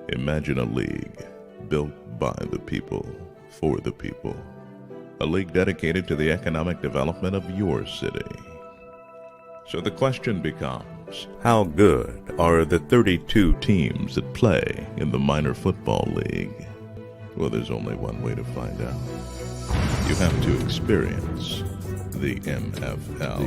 Imagine a league built by the people, for the people. A league dedicated to the economic development of your city. So the question becomes, how good are the 32 teams that play in the minor football league? Well, there's only one way to find out. You have to experience the MFL.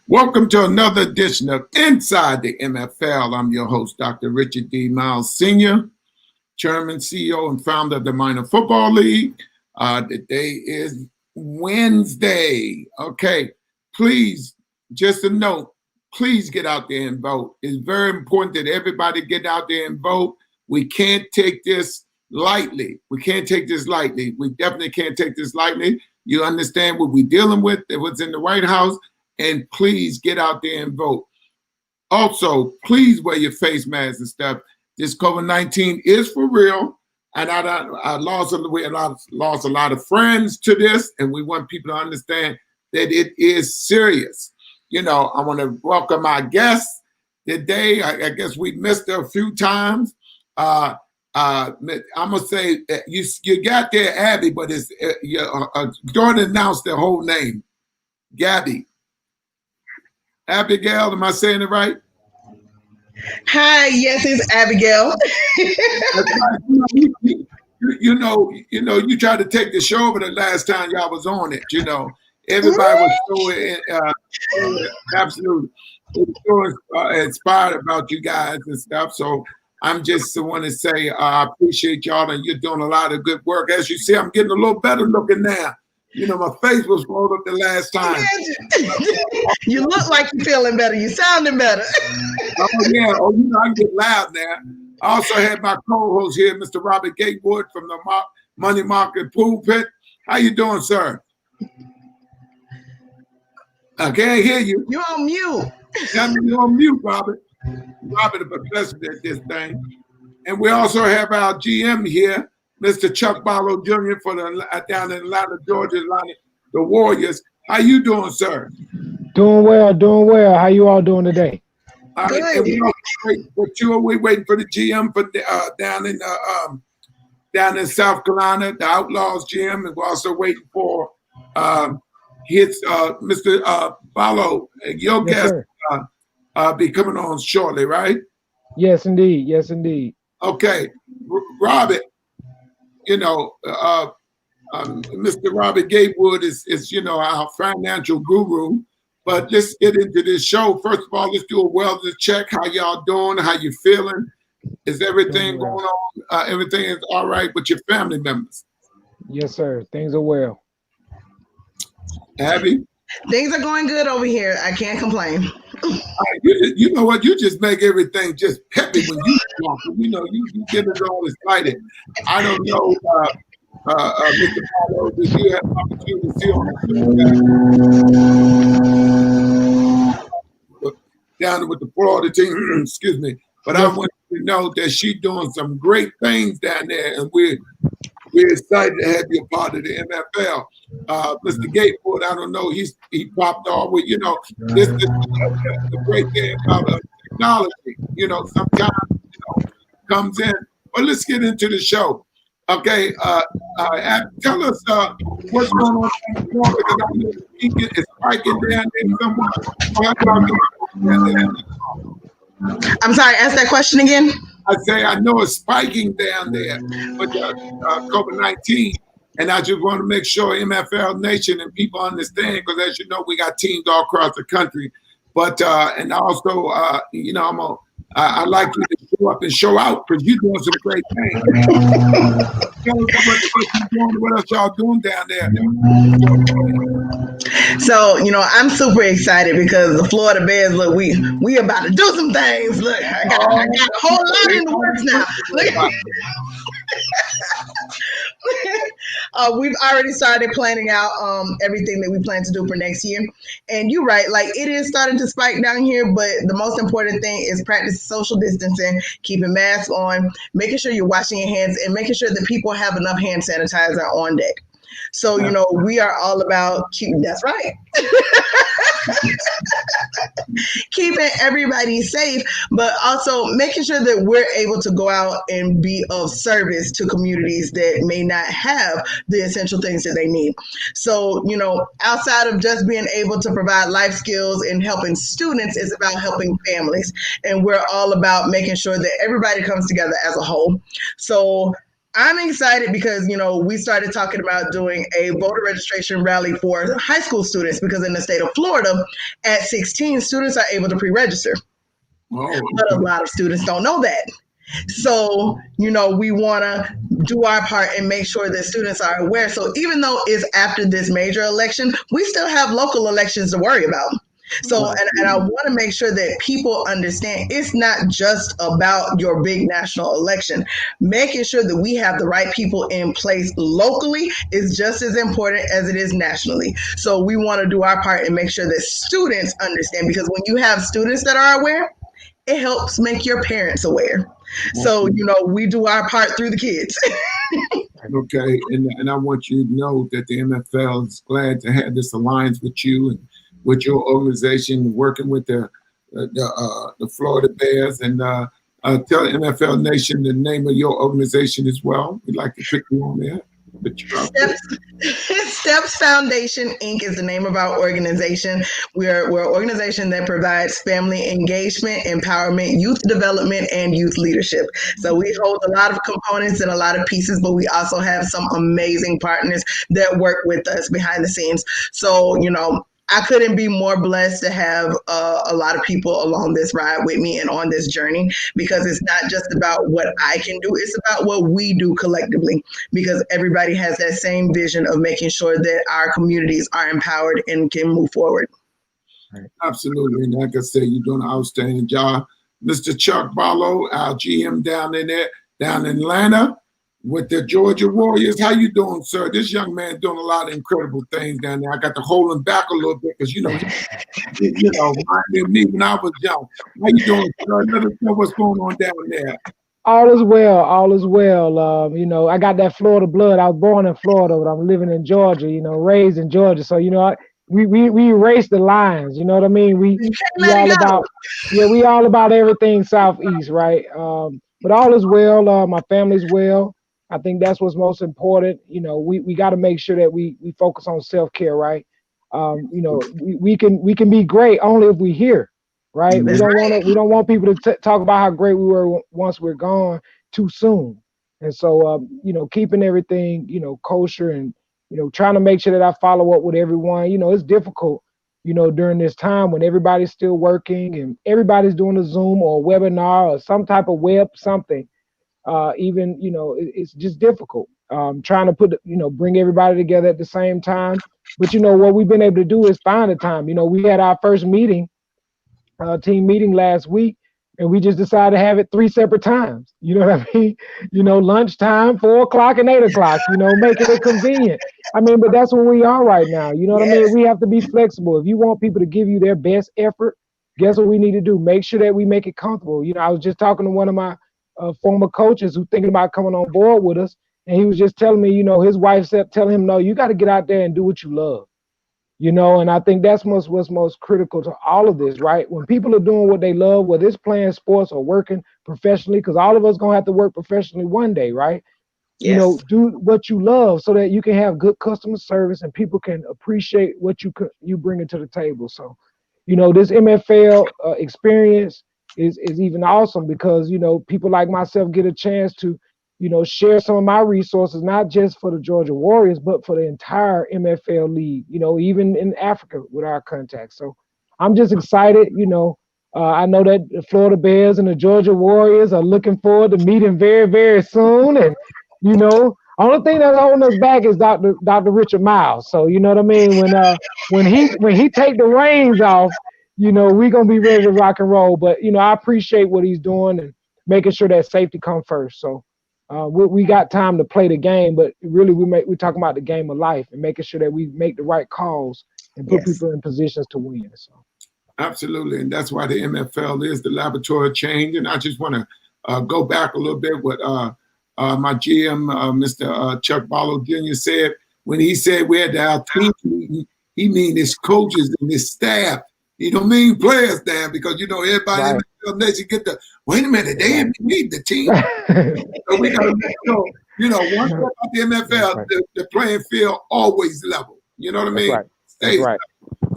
Welcome to another edition of Inside the MFL. I'm your host, Dr. Richard D. Myles Sr., Chairman, CEO, and founder of the Minor Football League. Today is Wednesday. Okay, please, just a note, please get out there and vote. It's very important that everybody get out there and vote. We can't take this lightly. We definitely can't take this lightly. You understand what we're dealing with, what's in the White House. And please get out there and vote. Also, please wear your face masks and stuff. This COVID-19 is for real. And I lost a lot of friends to this. And we want people to understand that it is serious. You know, I want to welcome our guests today. I guess we missed her a few times. I'm going to say you got there, Abby, but it's don't announce their whole name. Gabby. Abigail, am I saying it right? Hi, yes, it's Abigail. You tried to take the show over the last time y'all was on it. You know, everybody was so absolutely so inspired about you guys and stuff. So I'm just want to say I appreciate y'all, and you're doing a lot of good work. As you see, I'm getting a little better looking now. You know, my face was rolled up the last time. You look like you're feeling better. You're sounding better. Oh, yeah. Oh, you know, I can get loud now. I also had my co-host here, Mr. Robert Gatewood from the Money Market Pulpit. How you doing, sir? I can't hear you. You're on mute. You're on mute, Robert. Robert, a professor at this thing. And we also have our GM here, Mr. Chuck Barlow Jr. for down in Atlanta, Georgia, the Warriors. How you doing, sir? Doing well. How you all doing today? All right, we're waiting for the GM for down in South Carolina, the Outlaws GM, and we're also waiting for Mr. Barlow, your guest, be coming on shortly, right? Yes, indeed. Okay, Robert. You know, Mr. Robert Gatewood is our financial guru. But let's get into this show. First of all, let's do a wellness check. How y'all doing? How you feeling? Is everything going on? Everything is all right with your family members? Yes, sir. Things are well. Abby? Things are going good over here. I can't complain. You know what? You just make everything just peppy when you talk. You know, you get it all excited. I don't know, Mr. Barlow, did you have an opportunity to see down with the Florida team? Excuse me. But I want you to know that she's doing some great things down there, and we're excited to have you a part of the MFL. Mr. Gatewood, I don't know, he popped off with, this is the great thing about technology. You know, sometimes comes in. But let's get into the show. Okay, tell us what's going on in Florida, because I know it's spiking down there somewhere. I'm sorry, ask that question again. I know it's spiking down there with COVID-19, and I just want to make sure MFL Nation and people understand, because as you know, we got teams all across the country. But and also, I like you to show up and show out because you're doing some great things. Tell us what you're doing, what else y'all doing down there. So, I'm super excited because the Florida Bears, look, we about to do some things. Look, I got a whole lot in the works now. Look. We've already started planning out everything that we plan to do for next year. And you're right, like it is starting to spike down here, but the most important thing is practice social distancing, keeping masks on, making sure you're washing your hands, and making sure that people have enough hand sanitizer on deck. So, we are all about keeping, that's right. Keeping everybody safe, but also making sure that we're able to go out and be of service to communities that may not have the essential things that they need. So, outside of just being able to provide life skills and helping students, it's about helping families. And we're all about making sure that everybody comes together as a whole. So I'm excited because, we started talking about doing a voter registration rally for high school students because in the state of Florida, at 16, students are able to pre-register. Oh. But a lot of students don't know that. So, we want to do our part and make sure that students are aware. So even though it's after this major election, we still have local elections to worry about. So, and I want to make sure that people understand it's not just about your big national election. Making sure that we have the right people in place locally is just as important as it is nationally. So we want to do our part and make sure that students understand, because when you have students that are aware, it helps make your parents aware. So, we do our part through the kids. Okay. And I want you to know that the MFL is glad to have this alliance with you and with your organization, working with the Florida Bears, and tell MFL Nation the name of your organization as well. We'd like to pick you on there. Steps Foundation Inc. is the name of our organization. We're an organization that provides family engagement, empowerment, youth development, and youth leadership. So we hold a lot of components and a lot of pieces, but we also have some amazing partners that work with us behind the scenes. So, I couldn't be more blessed to have a lot of people along this ride with me and on this journey, because it's not just about what I can do, it's about what we do collectively, because everybody has that same vision of making sure that our communities are empowered and can move forward. Absolutely. And like I said, you're doing an outstanding job. Mr. Chuck Barlow, our GM down in Atlanta with the Georgia Warriors. How you doing, sir? This young man doing a lot of incredible things down there. I got to hold him back a little bit because, reminded me when I was young. How you doing, sir? Let us know what's going on down there. All is well. All is well. I got that Florida blood. I was born in Florida, but I'm living in Georgia, raised in Georgia. So, we erase the lines, you know what I mean? We all about everything Southeast, right? But all is well. My family's well. I think that's what's most important. We got to make sure that we focus on self-care, right? We can be great only if we're here, right? We don't want people to talk about how great we were once we're gone too soon. And so, keeping everything, kosher, and trying to make sure that I follow up with everyone. It's difficult, during this time when everybody's still working and everybody's doing a Zoom or a webinar or some type of web something. It's just difficult trying to bring everybody together at the same time. But what we've been able to do is find a time. We had our first meeting, team meeting last week, and we just decided to have it 3 separate times. You know what I mean? Lunchtime, 4 o'clock and 8 o'clock, making it convenient. But that's where we are right now. You know what I mean? We have to be flexible. If you want people to give you their best effort, guess what we need to do? Make sure that we make it comfortable. I was just talking to one of my former coaches who's thinking about coming on board with us. And he was just telling me, his wife said, telling him, no, you got to get out there and do what you love, and I think that's what's most critical to all of this, right? When people are doing what they love, whether it's playing sports or working professionally, because all of us going to have to work professionally one day, right? Yes. Do what you love so that you can have good customer service and people can appreciate what you bring to the table. So, this MFL experience is even awesome because, people like myself get a chance to, share some of my resources, not just for the Georgia Warriors, but for the entire MFL league, even in Africa with our contacts. So I'm just excited, I know that the Florida Bears and the Georgia Warriors are looking forward to meeting very, very soon. And, you know, only thing that's holding us back is Dr. Richard Myles. So, you know what I mean? When he take the reins off, you know, we're going to be ready to rock and roll. But, you know, I appreciate what he's doing and making sure that safety comes first. So we got time to play the game, but really we're talking about the game of life and making sure that we make the right calls and put people in positions to win. So. Absolutely, and that's why the MFL is the laboratory of change. And I just want to go back a little bit what my GM, Mr. Chuck Barlow Jr. said when he said we had our team meeting. He mean his coaches and his staff. He don't mean players, Dan, because you know everybody in the MFL Nation get the wait a minute, they didn't need the team. So we got to make sure, you know, one thing about the MFL, the playing field always level. You know what I mean? Stays level.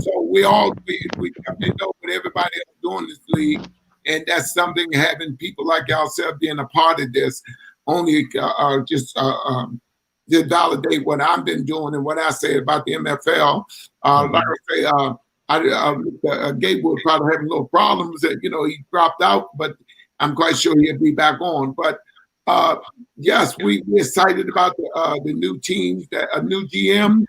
So we definitely know what everybody else doing in this league, and that's something having people like yourself being a part of this only just validate what I've been doing and what I say about the MFL. Like I say, Gatewood probably having little problems that you know he dropped out, but I'm quite sure he'll be back on. But yes, we're excited about the new teams, a new GM.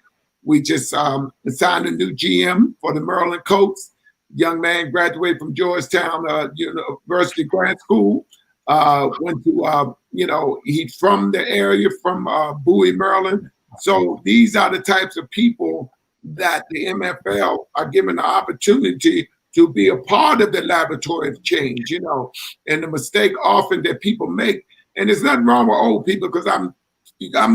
We just signed a new GM for the Maryland Colts. Young man graduated from Georgetown University Grad School. Went to, you know, he's from the area, from Bowie, Maryland. So these are the types of people that the MFL are given the opportunity to be a part of the laboratory of change, you know. And the mistake often that people make, and there's nothing wrong with old people because I'm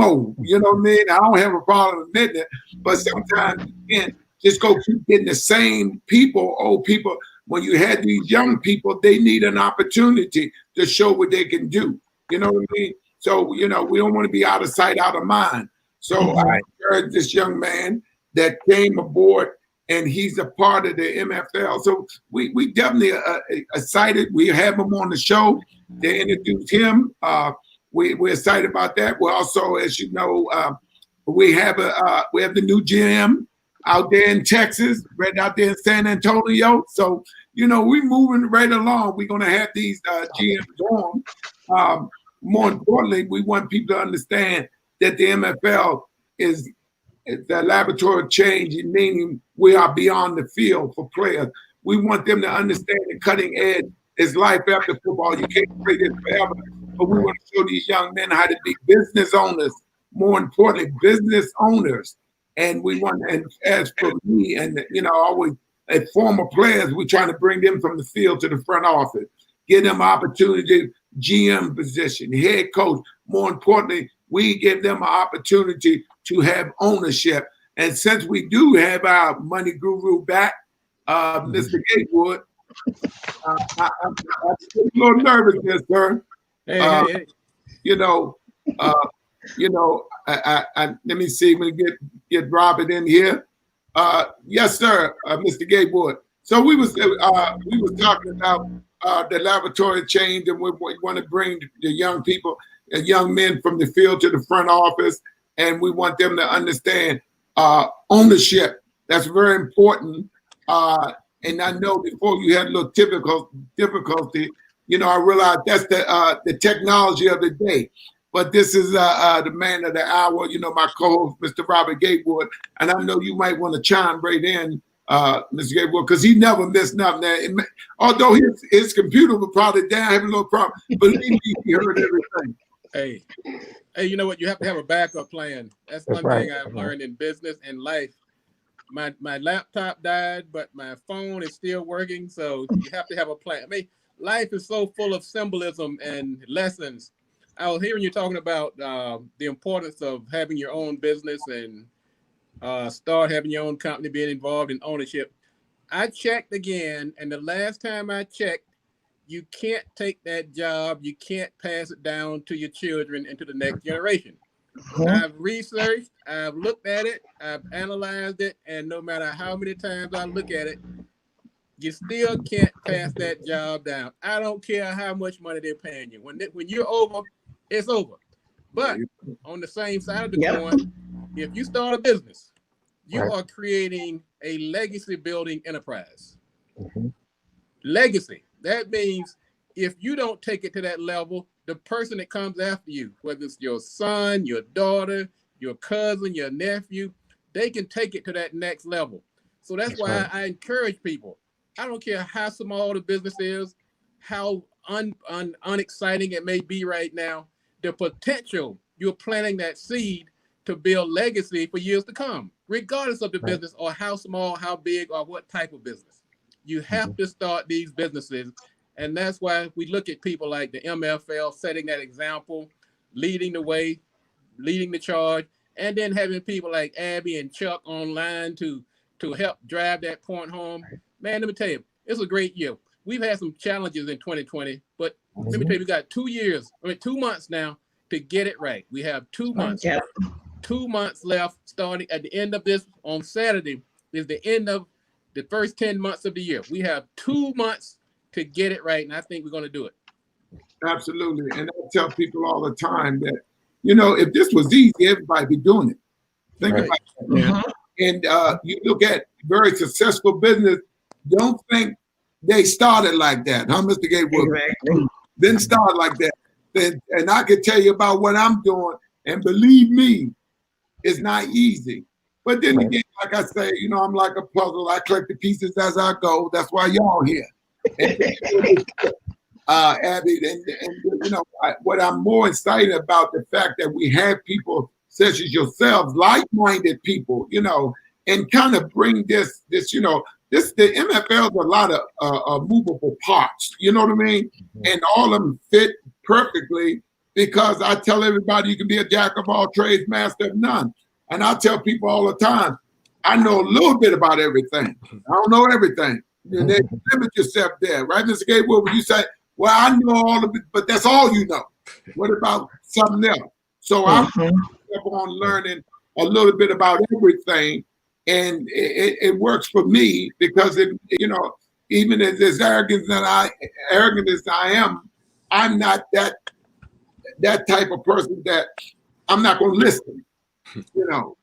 old, you know what I mean? I don't have a problem admitting it, but sometimes you can't just go keep getting the same people, old people. When you had these young people, they need an opportunity to show what they can do. You know what I mean? So, you know, we don't want to be out of sight, out of mind. So I heard this young man that came aboard and he's a part of the MFL. So we definitely excited. We have him on the show. They introduced him. We're excited about that. We're also, as you know, we have the new GM out there in Texas, right out there in San Antonio. So, you know, we're moving right along. We're going to have these GMs on. More importantly, we want people to understand that the MFL is the laboratory of change, meaning we are beyond the field for players. We want them to understand the cutting edge is life after football. You can't play this forever. But we want to show these young men how to be business owners, more importantly, business owners. And we want, and as for me, and you know, always at former players, we're trying to bring them from the field to the front office, give them opportunity, GM position, head coach. More importantly, we give them an opportunity to have ownership. And since we do have our money guru back, Mr. Gatewood, I'm a little nervous here, sir. Hey. You know, let me see. Let me get Robert in here. Yes, sir, Mr. Gatewood. So we was talking about the laboratory change, and we want to bring the young people and young men from the field to the front office, and we want them to understand ownership. That's very important. And I know before you had a little difficulty. You know, I realize that's the technology of the day. But this is the man of the hour, you know, my co-host, Mr. Robert Gatewood. And I know you might want to chime right in, Mr. Gatewood, because he never missed nothing. Although his computer was probably down, having a little problem, believe me, he heard everything. Hey, you know what? You have to have a backup plan. That's one thing I've learned in business and life. My laptop died, but my phone is still working. So you have to have a plan. I mean, life is so full of symbolism and lessons. I was hearing you talking about the importance of having your own business and start having your own company, being involved in ownership. I checked again, and the last time I checked, you can't take that job. You can't pass it down to your children and to the next generation. I've researched, I've looked at it, I've analyzed it, and no matter how many times I look at it, you still can't pass that job down. I don't care how much money they're paying you. When you're over, it's over. But on the same side of the coin, if you start a business, you are creating a legacy building enterprise. Legacy. That means if you don't take it to that level, the person that comes after you, whether it's your son, your daughter, your cousin, your nephew, they can take it to that next level. So that's why I encourage people. I don't care how small the business is, how unexciting it may be right now, the potential, you're planting that seed to build legacy for years to come, regardless of the business or how small, how big, or what type of business. You have to start these businesses. And that's why we look at people like the MFL setting that example, leading the way, leading the charge, and then having people like Abby and Chuck online to help drive that point home. Man, let me tell you, it's a great year. We've had some challenges in 2020, but let me tell you, we got 2 months now to get it right. We have 2 months. 2 months left, starting at the end of this on Saturday is the end of the first 10 months of the year. We have 2 months to get it right, and I think we're going to do it. Absolutely. And I tell people all the time that, if this was easy, everybody be doing it. Think about that, man. And you look at very successful business, don't think they started like that, huh, Mr. Gatewood? Exactly. Didn't start like that. And I could tell you about what I'm doing, and believe me, it's not easy. But then again, like I say, I'm like a puzzle. I collect the pieces as I go. That's why y'all here. Abby, and what I'm more excited about the fact that we have people such as yourselves, like-minded people, and kind of bring this, the MFL is a lot of movable parts, you know what I mean? And all of them fit perfectly because I tell everybody you can be a jack of all trades, master of none. And I tell people all the time, I know a little bit about everything. I don't know everything. You limit yourself there, right, Mr. Gatewood? When you say, well, I know all of it, but that's all you know. What about something else? So I'm on learning a little bit about everything, and it works for me because even as arrogant as I am, I'm not that type of person that I'm not going to listen.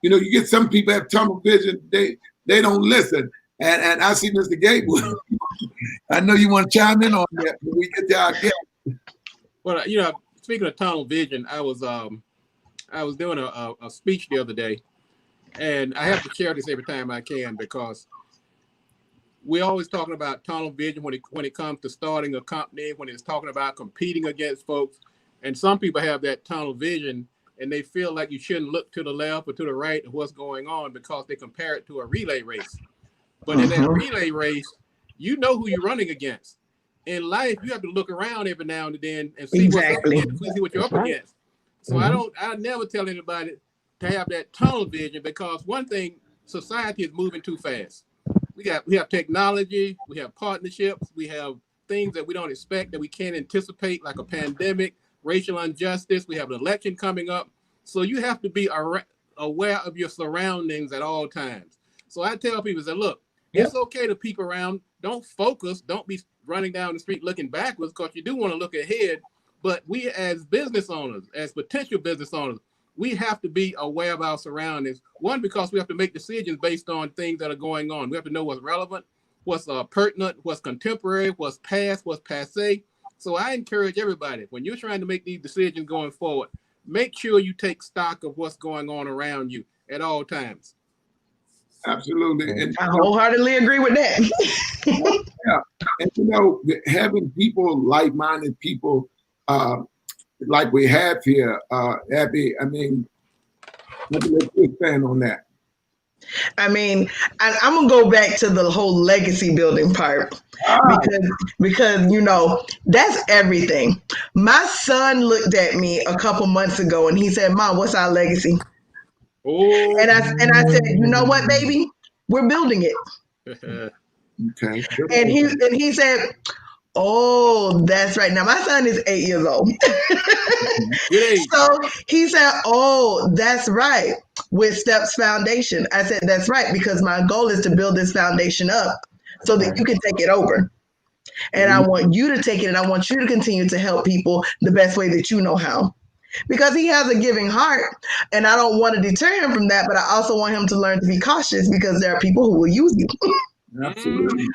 You get some people have tunnel vision; they don't listen. And I see Mr. Gatewood. I know you want to chime in on that when we get to our guest. Well, speaking of tunnel vision, I was doing a speech the other day, and I have to share this every time I can because we're always talking about tunnel vision when it comes to starting a company, when it's talking about competing against folks. And some people have that tunnel vision, and they feel like you shouldn't look to the left or to the right of what's going on because they compare it to a relay race. But in that relay race, you know who you're running against. In life, you have to look around every now and then and see what's up against, see what you're up against. So I never tell anybody to have that tunnel vision because one thing, society is moving too fast. We have technology, we have partnerships, we have things that we don't expect that we can't anticipate, like a pandemic, racial injustice. We have an election coming up. So you have to be aware of your surroundings at all times. So I tell people that, look, it's okay to peek around. Don't focus. Don't be running down the street looking backwards because you do want to look ahead. But we as business owners, as potential business owners, we have to be aware of our surroundings. One, because we have to make decisions based on things that are going on. We have to know what's relevant, what's pertinent, what's contemporary, what's past, what's passé. So I encourage everybody, when you're trying to make these decisions going forward, make sure you take stock of what's going on around you at all times. Absolutely. And I wholeheartedly agree with that. And having people, like-minded people, like we have here, Abby, let me let you expand on that. I'm gonna go back to the whole legacy building part because that's everything. My son looked at me a couple months ago and he said, "Mom, what's our legacy?" Oh. And I said, "You know what, baby? We're building it." Okay. And he said, "Oh, that's right." Now my son is 8 years old. So he said, "Oh, that's right. With Steps Foundation." I said, "That's right, because my goal is to build this foundation up so that you can take it over. And I want you to take it and I want you to continue to help people the best way that you know how." Because he has a giving heart and I don't want to deter him from that, but I also want him to learn to be cautious because there are people who will use you. Absolutely.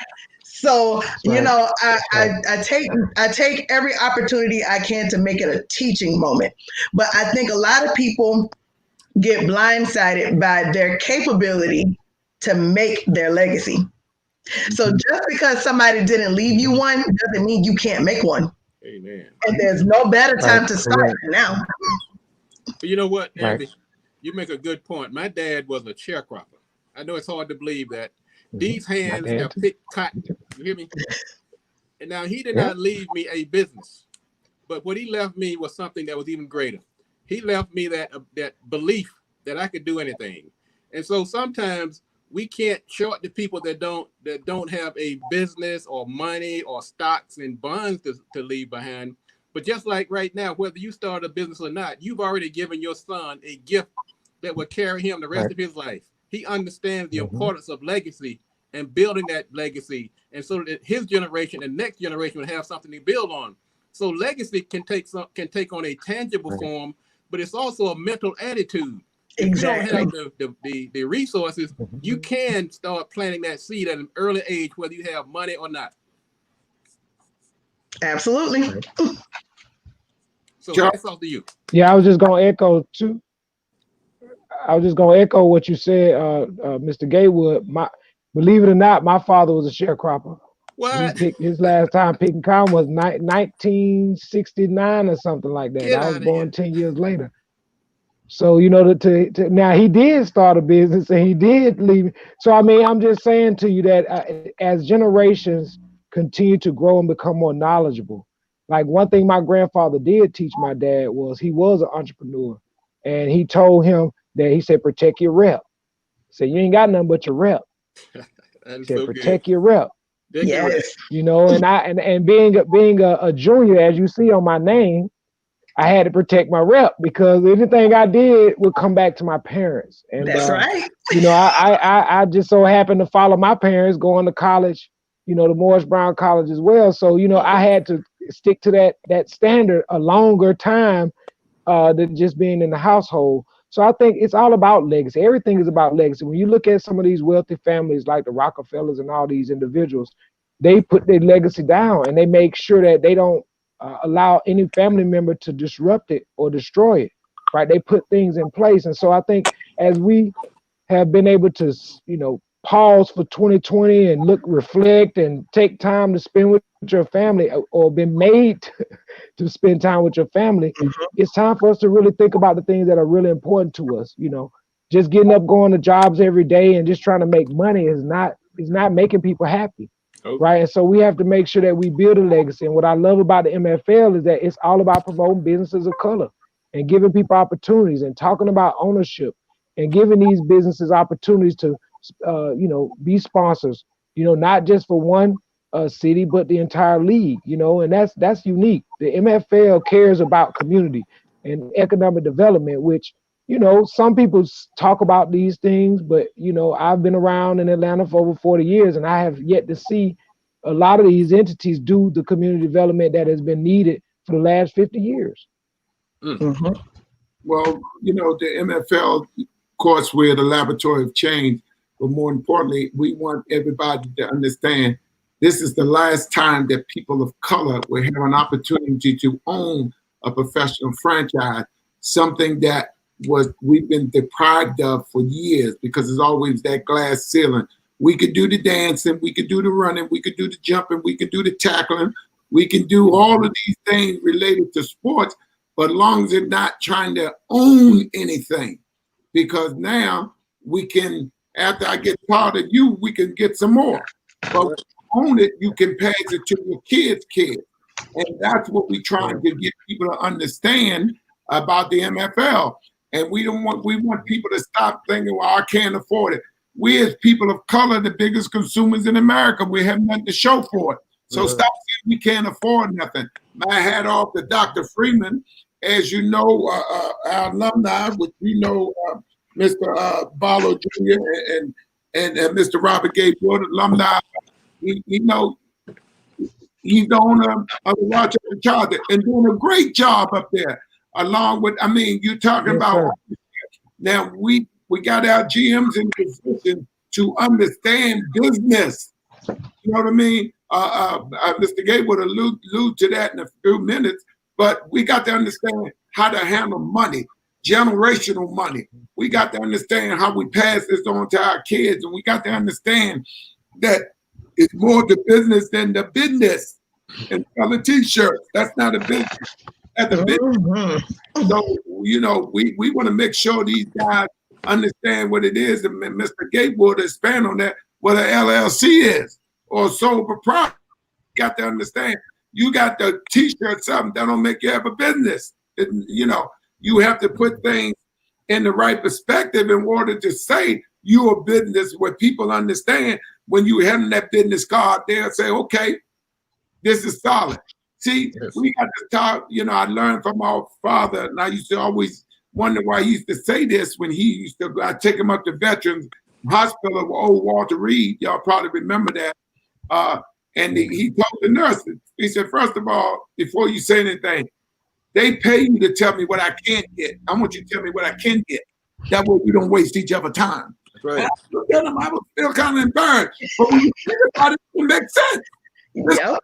So, you know, I take every opportunity I can to make it a teaching moment. But I think a lot of people get blindsided by their capability to make their legacy. So just because somebody didn't leave you one doesn't mean you can't make one. Amen. And there's no better time to start than now. But you know what, Abby? You make a good point. My dad was a sharecropper. I know it's hard to believe that. These hands have picked cotton. You hear me? And now he did not leave me a business, but what he left me was something that was even greater. He left me that belief that I could do anything. And so sometimes we can't short the people that don't have a business or money or stocks and bonds to leave behind. But just like right now, whether you start a business or not, you've already given your son a gift that will carry him the rest of his life. He understands the importance of legacy and building that legacy, and so that his generation and next generation will have something to build on. So legacy can take on a tangible form, but it's also a mental attitude. Exactly. If you don't have the resources, you can start planting that seed at an early age, whether you have money or not. Absolutely. So that's all to you. Yeah, I was just gonna echo too. I was just gonna echo what you said, Mr. Gatewood. Believe it or not, my father was a sharecropper. What? His last time picking cotton was 1969 or something like that. I was born 10 years later. So, you know, now he did start a business and he did leave. So, I mean, I'm just saying to you that as generations continue to grow and become more knowledgeable, like one thing my grandfather did teach my dad was he was an entrepreneur. And he told him that, he said, protect your rep. He said, you ain't got nothing but your rep. He said, protect your rep. Yes. You know, and being a junior, as you see on my name, I had to protect my rep because anything I did would come back to my parents. And that's right. You know, I just so happened to follow my parents going to college, you know, the Morris Brown College as well. So, you know, I had to stick to that standard a longer time than just being in the household. So I think it's all about legacy. Everything is about legacy. When you look at some of these wealthy families like the Rockefellers and all these individuals, they put their legacy down and they make sure that they don't allow any family member to disrupt it or destroy it, right? They put things in place. And so I think as we have been able to, you know, pause for 2020 and reflect and take time to spend with your family or been made to spend time with your family, it's time for us to really think about the things that are really important to us. You know, just getting up, going to jobs every day and just trying to make money is not making people happy. Right. And so we have to make sure that we build a legacy. And what I love about the MFL is that it's all about promoting businesses of color and giving people opportunities and talking about ownership and giving these businesses opportunities to, you know, be sponsors, you know, not just for one city, but the entire league, you know, and that's unique. The MFL cares about community and economic development, which, you know, some people talk about these things, but, you know, I've been around in Atlanta for over 40 years and I have yet to see a lot of these entities do the community development that has been needed for the last 50 years. Well, you know, the MFL, of course, we're the laboratory of change, but more importantly, we want everybody to understand this is the last time that people of color will have an opportunity to own a professional franchise, something that we've been deprived of for years because there's always that glass ceiling. We could do the dancing, we could do the running, we could do the jumping, we could do the tackling, we can do all of these things related to sports, but as long as they're not trying to own anything, because now we can, after I get part of you, we can get some more. But when you own it, you can pass it to your kids' kids. And that's what we're trying to get people to understand about the MFL. And we want people to stop thinking, well, I can't afford it. We as people of color, the biggest consumers in America, we have nothing to show for it. So stop saying we can't afford nothing. My hat off to Dr. Freeman. As you know, our alumni, which we know Mr. Barlow Jr. and Mr. Robert Gatewood, alumni, you know, he's the owner of the Rochester Charter and doing a great job up there. Along with, I mean, you're talking about now we got our GMs in position to understand business You know what I mean? Mr. Gatewood will allude to that in a few minutes, but we got to understand how to handle money, generational money. We got to understand how we pass this on to our kids, and we got to understand that it's more the business than the business. And selling T-shirts, that's not a business. That's a business. So, you know, we want to make sure these guys understand what it is, and Mr. Gatewood expand on that, what an LLC is, or sole proprietor. You got to understand, you got the T-shirt, something that don't make you have a business. And, you know, you have to put things in the right perspective in order to say you're a business where people understand. When you hand that business card, they'll say, okay, this is solid. See, yes. We got to talk, you know, I learned from our father, and I used to always wonder why he used to say this when he used to, I take him up to Veterans Hospital with old Walter Reed. Y'all probably remember that. And he told the nurses, he said, first of all, before you say anything, they pay you to tell me what I can't get. I want you to tell me what I can get. That way we don't waste each other's time. That's right. I would feel kind of embarrassed. But when you think about it, it makes sense. Yep.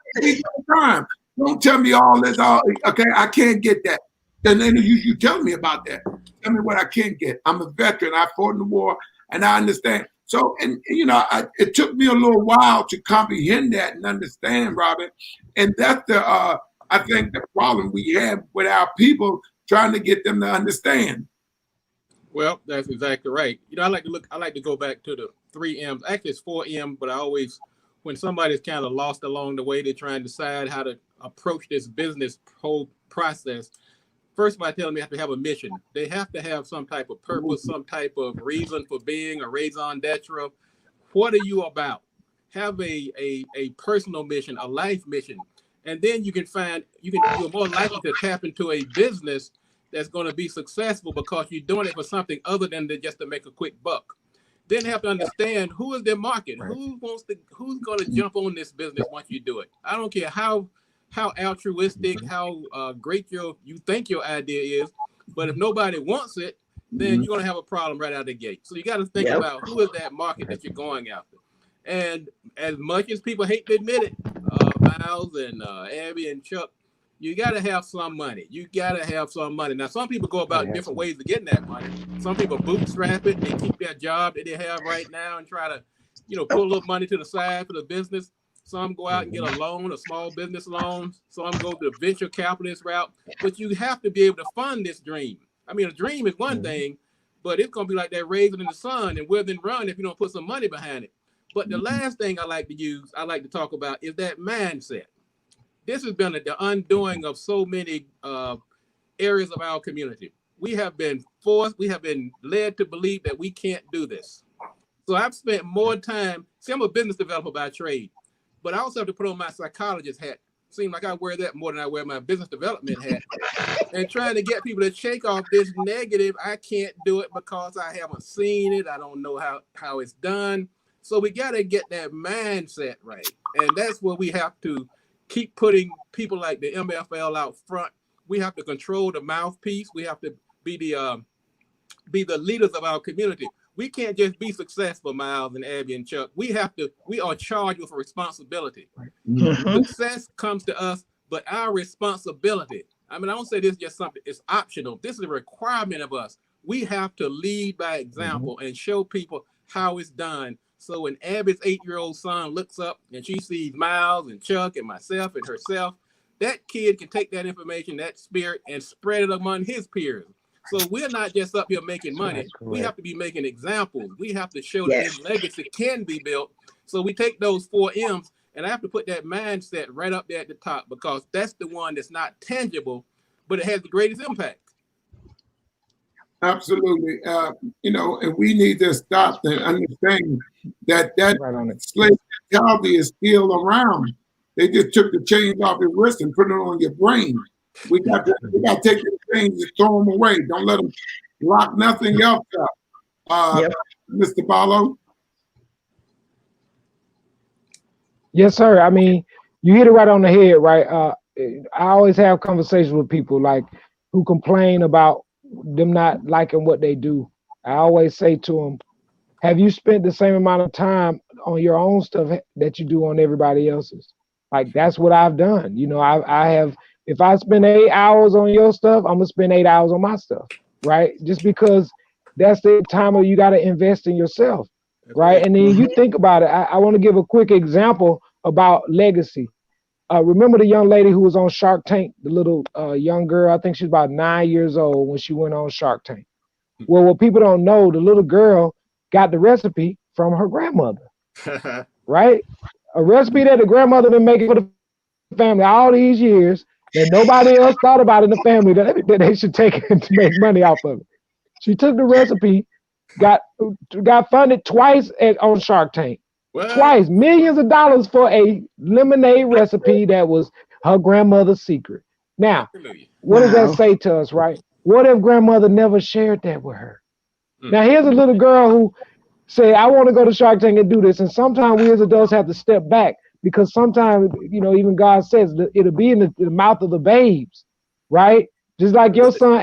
Don't tell me all this. Okay, I can't get that. Then you tell me about that. Tell me what I can get. I'm a veteran. I fought in the war, and I understand. So, and you know, it took me a little while to comprehend that and understand, Robert. And that's I think the problem we have with our people, trying to get them to understand. Well, that's exactly right. You know, I like to go back to the 3 M's. Actually, it's 4 M's, but I always, when somebody's kind of lost along the way, they're trying to decide how to approach this business whole process. First of all, I tell them they have to have a mission. They have to have some type of purpose, some type of reason for being, a raison d'etre. What are you about? Have a personal mission, a life mission. And then you're more likely to tap into a business that's going to be successful because you're doing it for something other than just to make a quick buck. Then have to understand who is their market, right. Who's going to jump on this business once you do it. I don't care how altruistic, how great you think your idea is, but if nobody wants it, then you're going to have a problem right out of the gate. So you got to think about who is that market that you're going after. And as much as people hate to admit it, Myles and Abby and Chuck, you got to have some money. You got to have some money. Now, some people go about different ways of getting that money. Some people bootstrap it. They keep their job that they have right now and try to, pull a little money to the side for the business. Some go out and get a loan, a small business loan. Some go the venture capitalist route. But you have to be able to fund this dream. I mean, a dream is one thing, but it's going to be like that raisin in the sun and weather and run if you don't put some money behind it. But the last thing I like to talk about is that mindset. This has been the undoing of so many areas of our community. We have been led to believe that we can't do this. So I've spent more time, I'm a business developer by trade, but I also have to put on my psychologist hat. Seems like I wear that more than I wear my business development hat. And trying to get people to shake off this negative, I can't do it because I haven't seen it. I don't know how it's done. So we got to get that mindset right. And that's where we have to keep putting people like the MFL out front. We have to control the mouthpiece. We have to be the leaders of our community. We can't just be successful, Myles and Abby and Chuck. We are charged with a responsibility. Success comes to us, but our responsibility. I mean, I don't say this is just something, it's optional. This is a requirement of us. We have to lead by example and show people how it's done. So when Abby's 8-year-old son looks up and she sees Myles and Chuck and myself and herself, that kid can take that information, that spirit, and spread it among his peers. So we're not just up here making money. We have to be making examples. We have to show that this legacy can be built. So we take those 4 M's, and I have to put that mindset right up there at the top because that's the one that's not tangible, but it has the greatest impact. Absolutely. And we need to stop and understand that slave mentality is still around. They just took the chains off your wrist and put it on your brain. We got to take the chains and throw them away. Don't let them lock nothing else up. Mr. Barlow? Yes, sir. I mean, you hit it right on the head, right? I always have conversations with people like who complain about them not liking what they do. I always say to them, have you spent the same amount of time on your own stuff that you do on everybody else's? Like, that's what I've done. You know, I have, if I spend 8 hours on your stuff, I'm gonna spend 8 hours on my stuff, right? Just because that's the time where you got to invest in yourself, right? And then you think about it. I want to give a quick example about legacy. Remember the young lady who was on Shark Tank, the little young girl, I think she's about 9 years old when she went on Shark Tank. Well, what people don't know, the little girl got the recipe from her grandmother, right? A recipe that the grandmother been making for the family all these years that nobody else thought about in the family that they should take it to make money off of it. She took the recipe, got funded twice on Shark Tank. What? Twice, millions of dollars for a lemonade recipe that was her grandmother's secret. Now, what does that say to us, right? What if grandmother never shared that with her? Now, here's a little girl who said, I want to go to Shark Tank and do this. And sometimes we as adults have to step back because sometimes, you know, even God says it'll be in the mouth of the babes, right? Just like your son,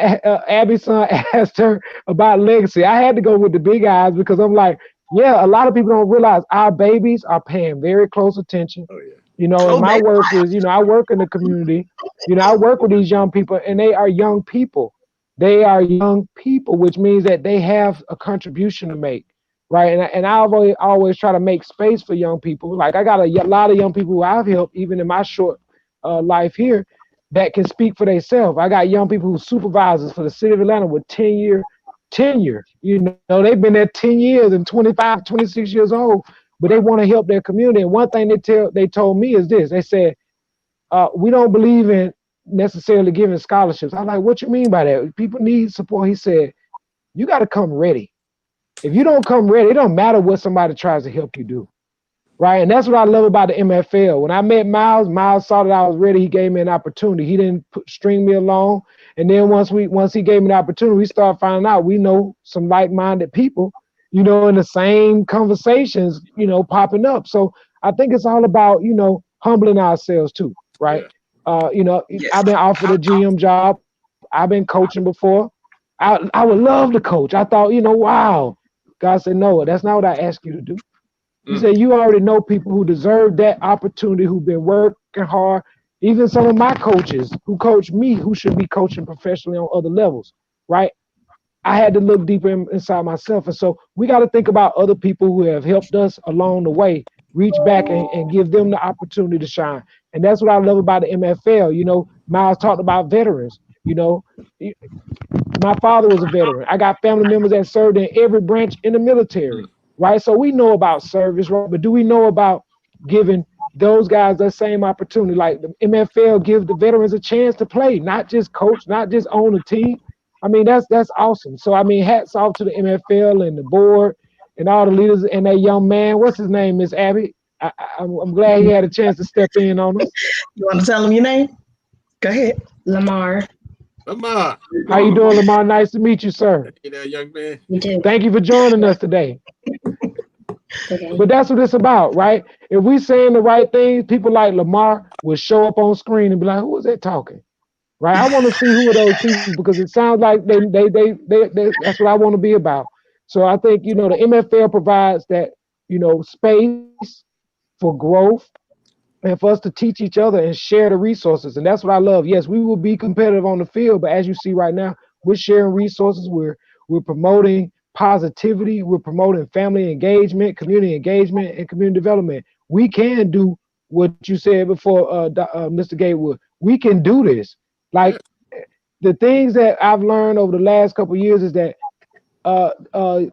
Abby's son, asked her about legacy. I had to go with the big eyes because I'm like, yeah, a lot of people don't realize our babies are paying very close attention. Oh, yeah. You know, and my work is, you know, I work in the community. You know, I work with these young people, and they are young people. They are young people, which means that they have a contribution to make, right? And I always try to make space for young people. Like, I got a lot of young people who I've helped, even in my short life here, that can speak for themselves. I got young people who supervisors for the city of Atlanta with 10-year tenure. You know, they've been there 10 years and 25, 26 years old, but they want to help their community. And one thing they told me is this. They said, we don't believe in necessarily giving scholarships. I'm like, what you mean by that? People need support. He said, you got to come ready. If you don't come ready, it don't matter what somebody tries to help you do. Right. And that's what I love about the MFL. When I met Myles saw that I was ready. He gave me an opportunity. He didn't string me along. And then once he gave me the opportunity, we started finding out we know some like-minded people, you know, in the same conversations, you know, popping up. So I think it's all about, you know, humbling ourselves too. Right. Yeah. You know, yes. I've been offered a GM job. I've been coaching before. I would love to coach. I thought, you know, wow. God said, no, that's not what I asked you to do. He said, you already know people who deserve that opportunity, who've been working hard. Even some of my coaches who coach me, who should be coaching professionally on other levels, right? I had to look deeper inside myself. And so we got to think about other people who have helped us along the way, reach back and give them the opportunity to shine. And that's what I love about the MFL. You know, Myles talked about veterans. You know, my father was a veteran. I got family members that served in every branch in the military. Right. So we know about service, right? But do we know about giving those guys that same opportunity? Like the MFL gives the veterans a chance to play, not just coach, not just own a team. I mean, that's awesome. So, I mean, hats off to the MFL and the board and all the leaders and that young man. What's his name, Miss Abby? I'm glad he had a chance to step in on us. You want to tell him your name? Go ahead. Lamar. Lamar. How you doing, Lamar? Nice to meet you, sir. Hey there, young man. Thank you for joining us today. Okay. But that's what it's about, right? If we saying the right things, people like Lamar will show up on screen and be like, who is that talking? Right? I want to see who are those people because it sounds like they that's what I want to be about. So I think, you know, the MFL provides that, you know, space for growth and for us to teach each other and share the resources. And that's what I love. Yes, we will be competitive on the field, but as you see right now, we're sharing resources. We're promoting positivity. We're promoting family engagement, and community development. We can do what you said before, Mr. Gatewood. We can do this. Like the things that I've learned over the last couple of years is that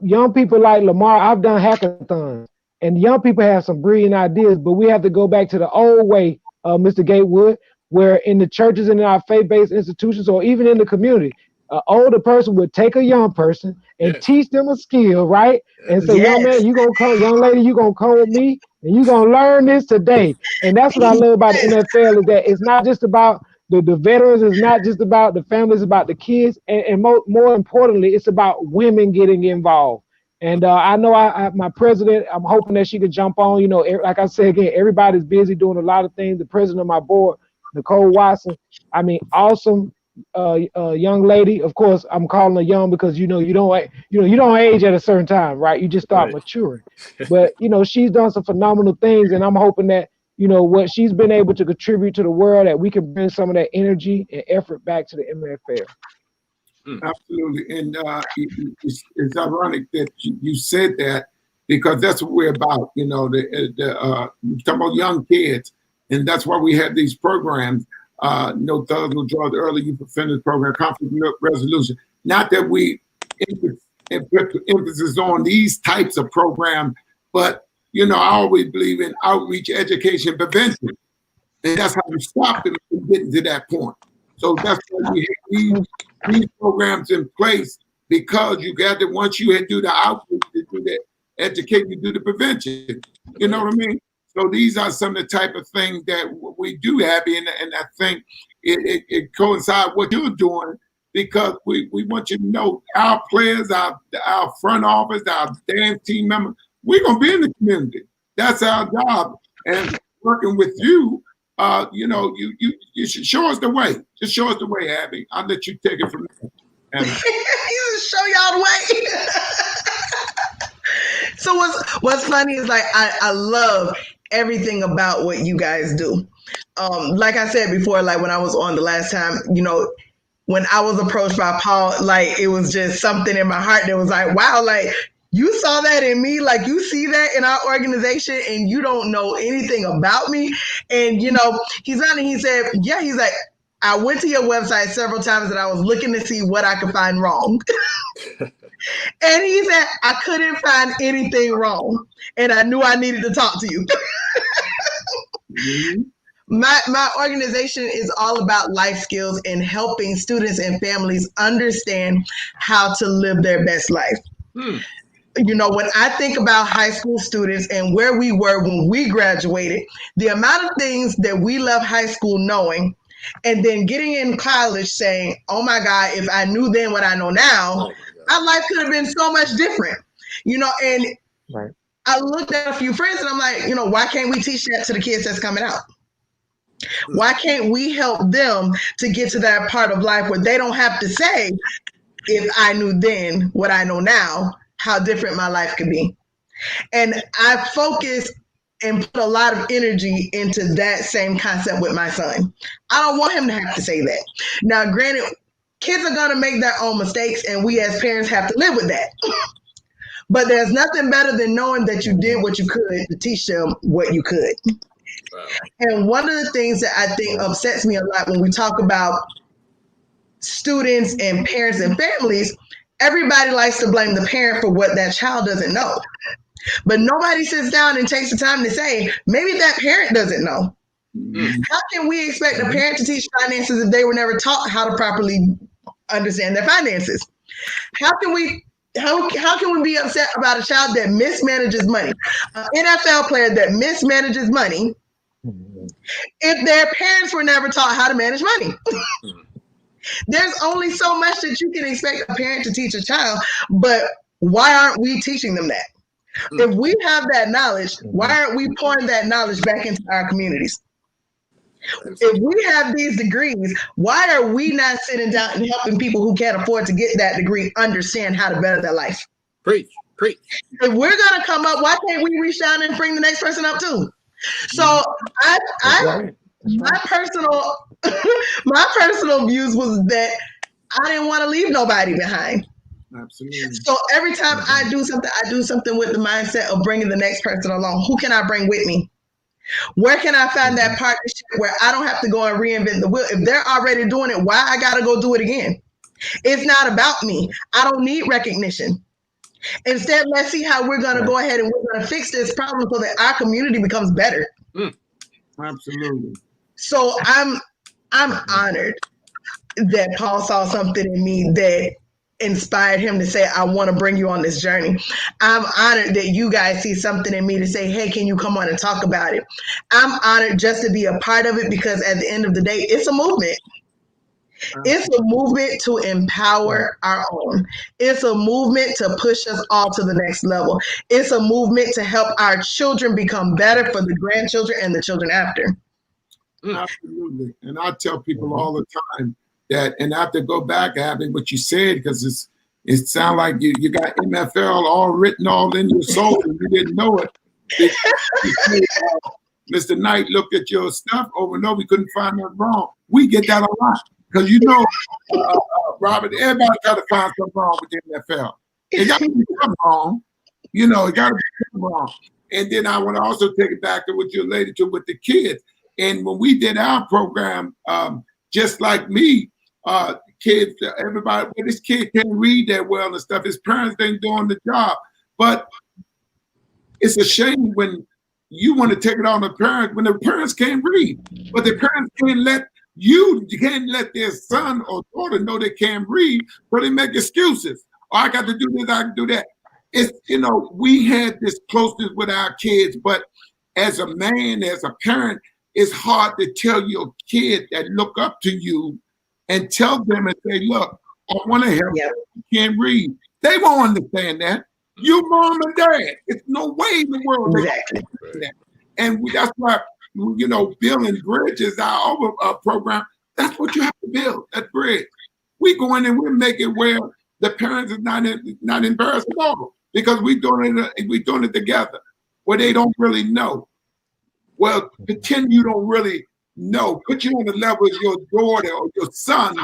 young people like Lamar, I've done hackathons. And young people have some brilliant ideas, but we have to go back to the old way, Mr. Gatewood, where in the churches and in our faith-based institutions or even in the community, an older person would take a young person and teach them a skill, right? And say, young man, you gonna come, young lady, you gonna come with me and you gonna learn this today. And that's what I love about the NFL is that it's not just about the veterans, it's not just about the families, it's about the kids. And more importantly, it's about women getting involved. And I know my president, I'm hoping that she could jump on. You know, like I said again, everybody's busy doing a lot of things. The president of my board, Nicole Watson, I mean, awesome young lady. Of course, I'm calling her young because you don't age at a certain time, right? You just start maturing. But she's done some phenomenal things, and I'm hoping that what she's been able to contribute to the world, that we can bring some of that energy and effort back to the MFL. Absolutely, and it's ironic that you said that, because that's what we're about. We're talking about young kids, and that's why we have these programs. No thugs, no drugs, early youth offenders program, conflict resolution. Not that we put emphasis on these types of programs, but I always believe in outreach, education, prevention, and that's how we stop them from getting to that point. So that's why we have these programs in place, because you got to, once you do the outreach, you do the education, you do the prevention. You know what I mean? So these are some of the type of things that we do, Abby, and I think it coincides with what you're doing, because we want you to know our players, our front office, our dance team members, we're going to be in the community. That's our job. And working with you, you should show us the way. Just show us the way, Abby. I'll let you take it from there. You show y'all the way. So what's funny is, like, I love everything about what you guys do. Like I said before, like when I was on the last time, when I was approached by Paul, like it was just something in my heart that was like, wow, like you saw that in me, like you see that in our organization, and you don't know anything about me. And he's on, and he said, yeah, he's like, I went to your website several times and I was looking to see what I could find wrong. And he said, I couldn't find anything wrong. And I knew I needed to talk to you. Mm-hmm. My organization is all about life skills and helping students and families understand how to live their best life. When I think about high school students and where we were when we graduated, the amount of things that we left high school knowing, and then getting in college saying, oh my God, if I knew then what I know now, my life could have been so much different. And right. I looked at a few friends and I'm like, why can't we teach that to the kids that's coming out? Why can't we help them to get to that part of life where they don't have to say, if I knew then what I know now, how different my life could be? And I focus and put a lot of energy into that same concept with my son. I don't want him to have to say that. Now, granted, kids are going to make their own mistakes, and we as parents have to live with that. But there's nothing better than knowing that you did what you could to teach them what you could. Wow. And one of the things that I think upsets me a lot when we talk about students and parents and families, everybody likes to blame the parent for what that child doesn't know. But nobody sits down and takes the time to say, maybe that parent doesn't know. Mm-hmm. How can we expect a parent to teach finances if they were never taught how to properly understand their finances? How can we be upset about a child that mismanages money, an NFL player that mismanages money, if their parents were never taught how to manage money? There's only so much that you can expect a parent to teach a child, but why aren't we teaching them that? If we have that knowledge, why aren't we pouring that knowledge back into our communities? If we have these degrees, why are we not sitting down and helping people who can't afford to get that degree understand how to better their life? Preach. If we're going to come up, why can't we reach down and bring the next person up too? So my personal views was that I didn't want to leave nobody behind. Absolutely. So every time I do something with the mindset of bringing the next person along. Who can I bring with me? Where can I find that partnership where I don't have to go and reinvent the wheel? If they're already doing it, why I got to go do it again? It's not about me. I don't need recognition. Instead, let's see how we're going to go ahead and we're going to fix this problem so that our community becomes better. Absolutely. So I'm honored that Paul saw something in me that inspired him to say, I want to bring you on this journey. I'm honored that you guys see something in me to say, hey, can you come on and talk about it? I'm honored just to be a part of it, because at the end of the day, it's a movement. It's a movement to empower our own. It's a movement to push us all to the next level. It's a movement to help our children become better for the grandchildren and the children after. Absolutely. And I tell people all the time that, and I have to go back, Abby, what you said, because it sounds like you got MFL all written all in your soul and you didn't know it. Mr. Knight looked at your stuff over and over, we couldn't find nothing wrong. We get that a lot. Because Robert, everybody got to find something wrong with the NFL. It got to be something wrong. It got to be something wrong. And then I want to also take it back to what you related to with the kids. And when we did our program, just like me, kids, everybody, well, this kid can't read that well and stuff. His parents ain't doing the job. But it's a shame when you want to take it on the parents when the parents can't read. But the parents can't let their son or daughter know they can't read, so they make excuses. Oh, I got to do this, I can do that. It's, we had this closeness with our kids, but as a man, as a parent, it's hard to tell your kid that look up to you and tell them and say, look, I want to help you, you can't read. They won't understand that. You mom and dad. It's no way in the world. Exactly. That. And that's why, building bridges, our program, that's what you have to build, that bridge. We go in and we make it where the parents are not embarrassed at all, because we're doing it together, where they don't really know. Well, pretend you don't really know. Put you on the level of your daughter or your son,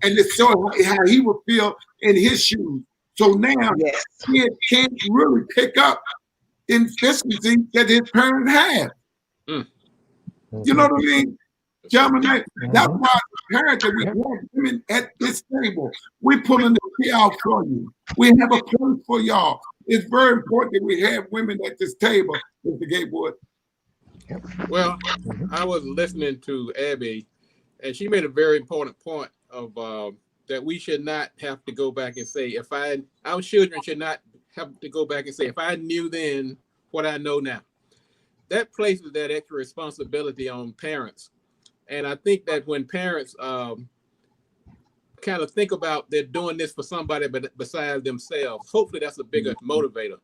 and let's show how he would feel in his shoes. So now, kid can't really pick up efficiency that his parents have. You know what I mean? Gentlemen, that's why the parents that we want women at this table, we pulling the key out for you. We have a place for y'all. It's very important that we have women at this table, Mr. Gatewood. Well, I was listening to Abby, and she made a very important point of that we should not have to go back and say, our children should not have to go back and say, if I knew then what I know now. That places that extra responsibility on parents. And I think that when parents kind of think about they're doing this for somebody besides themselves, hopefully that's a bigger motivator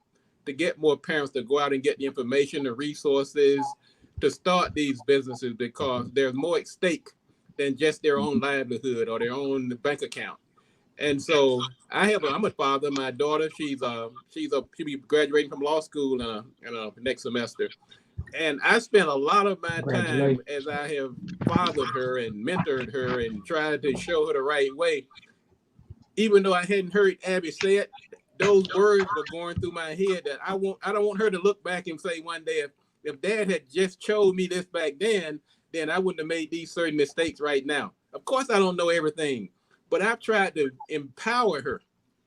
to get more parents to go out and get the information, the resources, to start these businesses, because there's more at stake than just their own livelihood or their own bank account. And so I'm a father. My daughter, she'll be graduating from law school in next semester. And I spent a lot of my time as I have fathered her and mentored her and tried to show her the right way. Even though I hadn't heard Abby say it, those words were going through my head that I don't want her to look back and say one day, if Dad had just showed me this back then I wouldn't have made these certain mistakes right now. Of course, I don't know everything, but I've tried to empower her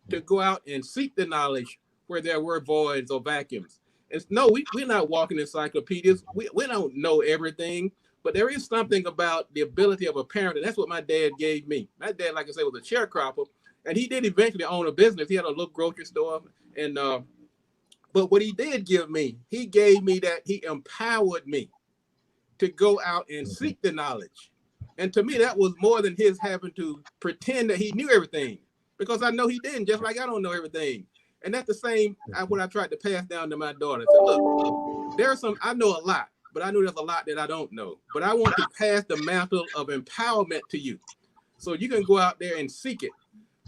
to go out and seek the knowledge where there were voids or vacuums. And no, we're not walking encyclopedias. We don't know everything, but there is something about the ability of a parent, and that's what my dad gave me. My dad, like I said, was a sharecropper, and he did eventually own a business. He had a little grocery store, and but what he did give me, he gave me that he empowered me to go out and seek the knowledge. And to me, that was more than his having to pretend that he knew everything, because I know he didn't, just like I don't know everything. And that's the same what I tried to pass down to my daughter. So look, I know a lot, but I know there's a lot that I don't know. But I want to pass the mantle of empowerment to you, so you can go out there and seek it.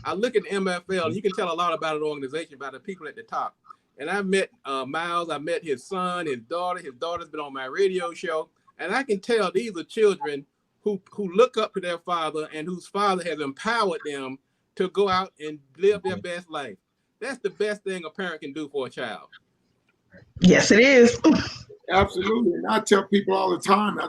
I look at the MFL, and you can tell a lot about an organization by the people at the top. And I met Myles, I met his son, his daughter. His daughter's been on my radio show. And I can tell these are children who look up to their father and whose father has empowered them to go out and live their best life. That's the best thing a parent can do for a child. Yes, it is. Absolutely. And I tell people all the time,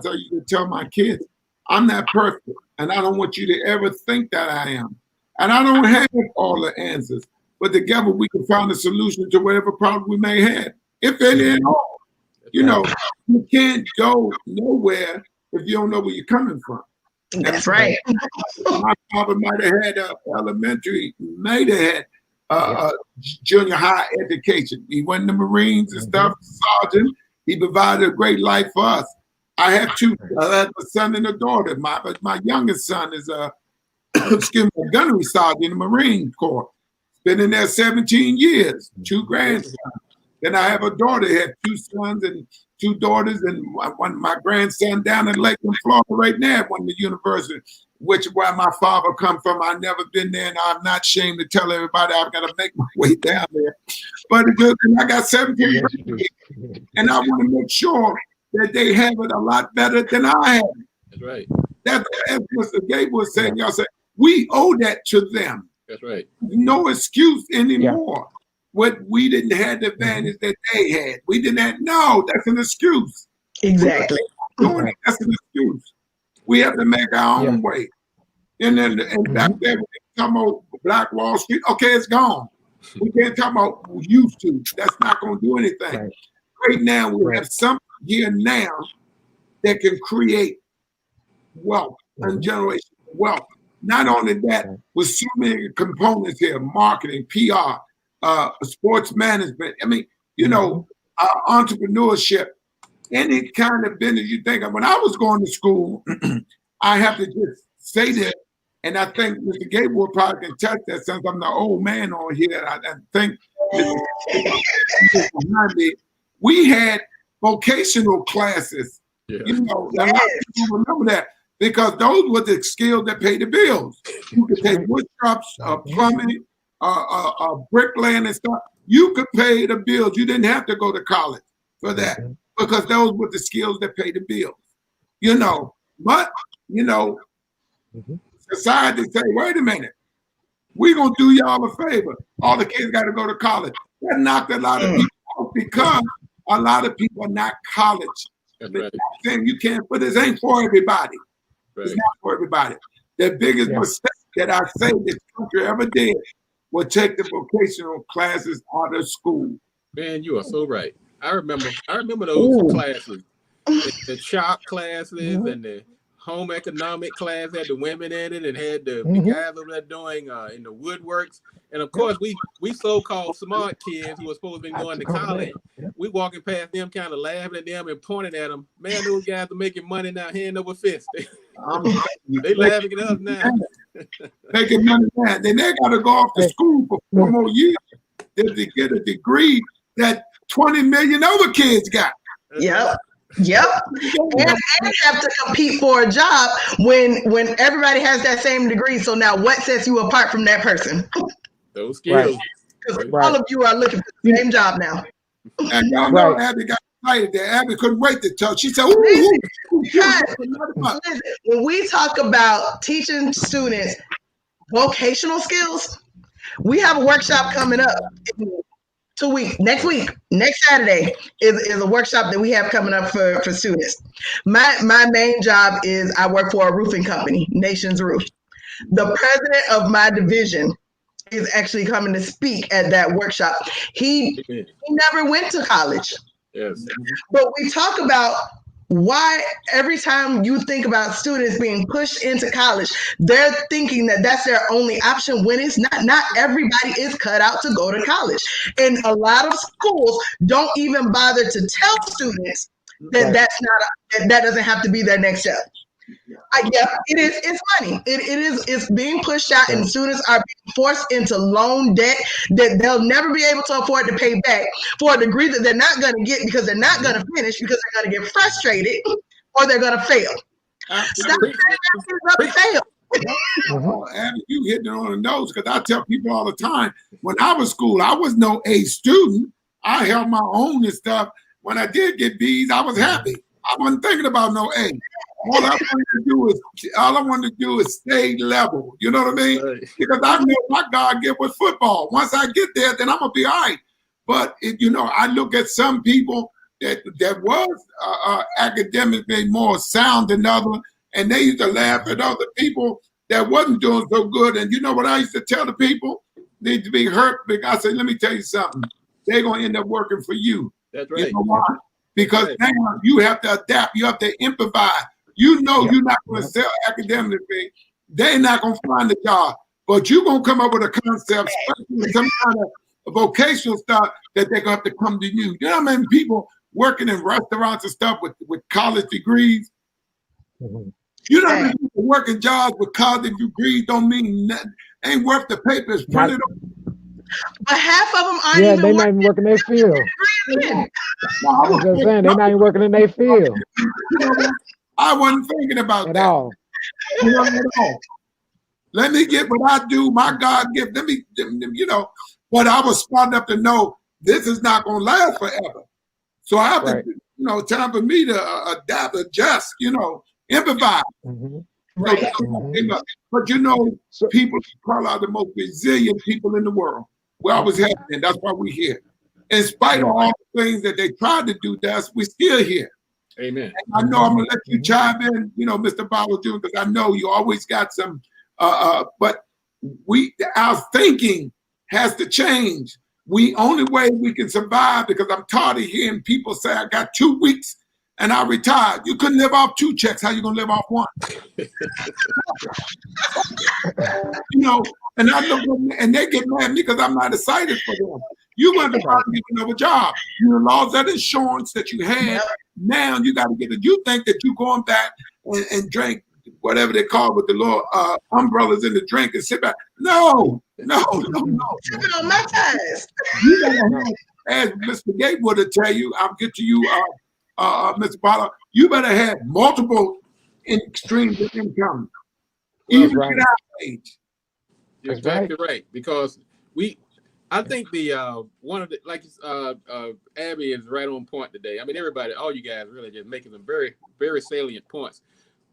tell my kids, I'm not perfect. And I don't want you to ever think that I am. And I don't have all the answers. But together we can find a solution to whatever problem we may have, if any at all. You can't go nowhere if you don't know where you're coming from. That's right. My father might have had elementary, might have had junior high education. He went in the Marines and stuff, sergeant. He provided a great life for us. I have two. I have a son and a daughter. My youngest son is a gunnery sergeant in the Marine Corps. Been in there 17 years, 2 grandsons. Then I have a daughter, had 2 sons and 2 daughters, and my grandson down in Lakeland, Florida right now at one of the universities. which is where my father come from. I've never been there, and I'm not ashamed to tell everybody I've got to make my way down there. But I got 17 and I want to make sure that they have it a lot better than I have. That's right. That's as Mr. Gatewood was saying. Y'all say we owe that to them. That's right. No excuse anymore. What we didn't have the advantage that they had. We didn't have. No, that's an excuse. Exactly. That's an excuse. We have to make our own way. And then back there, we talk about Black Wall Street. Okay, it's gone. We can't talk about used to. That's not going to do anything. Right now, we have something here now that can create wealth and generation wealth. Not only that, with so many components here, marketing, PR, sports management. I mean, entrepreneurship, any kind of business you think of. When I was going to school, I have to just say that, and I think Mr. Gatewood probably can touch that since I'm the old man on here. I think behind me, we had vocational classes. A lot of people remember that because those were the skills that paid the bills. You could take wood shops, plumbing, bricklaying and stuff. You could pay the bills. You didn't have to go to college for that because those were the skills that paid the bills. But society say, wait a minute, we're gonna do y'all a favor. All the kids got to go to college. That knocked a lot of people off because a lot of people are not college. Right. Saying you can't, but this ain't for everybody. Right. It's not for everybody. The biggest mistake that I say this country ever did was take the vocational classes out of school. Man, you are so right. I remember those classes, the shop classes and the home economic class had the women in it and had the guys over there doing in the woodworks. And of course, we so-called smart kids who were supposed to be going to college. We walking past them, kind of laughing at them and pointing at them. Man, those guys are making money now, hand over fist. They laughing at us now. Making money now. Then they got to go off to school for 4 more years to get a degree that 20 million other kids got. Yep. And have to compete for a job when everybody has that same degree. So now what sets you apart from that person? Those skills. Because all of you are looking for the same job now. And y'all know Abby got excited there. Abby couldn't wait to tell. She said, ooh. When we talk about teaching students vocational skills, we have a workshop coming up. 2 weeks, next Saturday is a workshop that we have coming up for students. My main job is I work for a roofing company, Nations Roof. The president of my division is actually coming to speak at that workshop. He never went to college. Yes. But we talk about why every time you think about students being pushed into college, they're thinking that that's their only option when it's not. Not everybody is cut out to go to college. And a lot of schools don't even bother to tell students that that doesn't have to be their next step. It's money. It's being pushed out, and students are being forced into loan debt that they'll never be able to afford to pay back for a degree that they're not going to get because they're not going to finish because they're going to get frustrated or they're going to fail. Stop fail. Abby, you hitting it on the nose because I tell people all the time, when I was school, I was no A student. I held my own and stuff. When I did get B's, I was happy. I wasn't thinking about no A. All I wanted to do is stay level. You know what I mean? Right. Because I know my God gift was football. Once I get there, then I'm gonna be all right. But I look at some people that was academically more sound than others, and they used to laugh at other people that wasn't doing so good. And you know what I used to tell the people? They need to be hurt because I said, let me tell you something. They're gonna end up working for you. That's right. You know why? Because now you have to adapt. You have to improvise. You're not going to sell academically. They're not going to find a job. But you're going to come up with a concept, especially some kind of vocational stuff that they're going to have to come to you. You know what I mean? People working in restaurants and stuff with college degrees. You know what I mean? People working jobs with college degrees don't mean nothing. Ain't worth the paper. It's printed on. But half of them aren't even they're not even working in their field. I was just saying, they're not even working in their field. I wasn't thinking about at that. all. Not at all. Let me get what I do, my God gift. Let me, but I was smart enough to know this is not going to last forever. So I have to, time for me to adapt, adjust, improvise. Right. But people call out the most resilient people in the world. We always have been. That's why we're here. In spite of all the things that they tried to do to us, we're still here. Amen. And I know I'm going to let you chime in, Mr. Barlow Jr., because I know you always got some, but our thinking has to change. Only way we can survive, because I'm tired of hearing people say, I got 2 weeks and I retired. You couldn't live off 2 checks. How you going to live off 1? And I look and they get mad at me because I'm not excited for them. You went to try to get another job. You lost that insurance that you had. Now you got to get it. You think that you're going back and drink whatever they call with the little umbrellas in the drink and sit back. No. Sipping on my ties. You better have, as Mr. Gatewood will tell you, I'll get to you, Mr. Barlow, you better have multiple streams of income. Even at our age. You're exactly right. Because I think one of the, like Abby is right on point today. I mean, everybody, all you guys really just making some very, very salient points.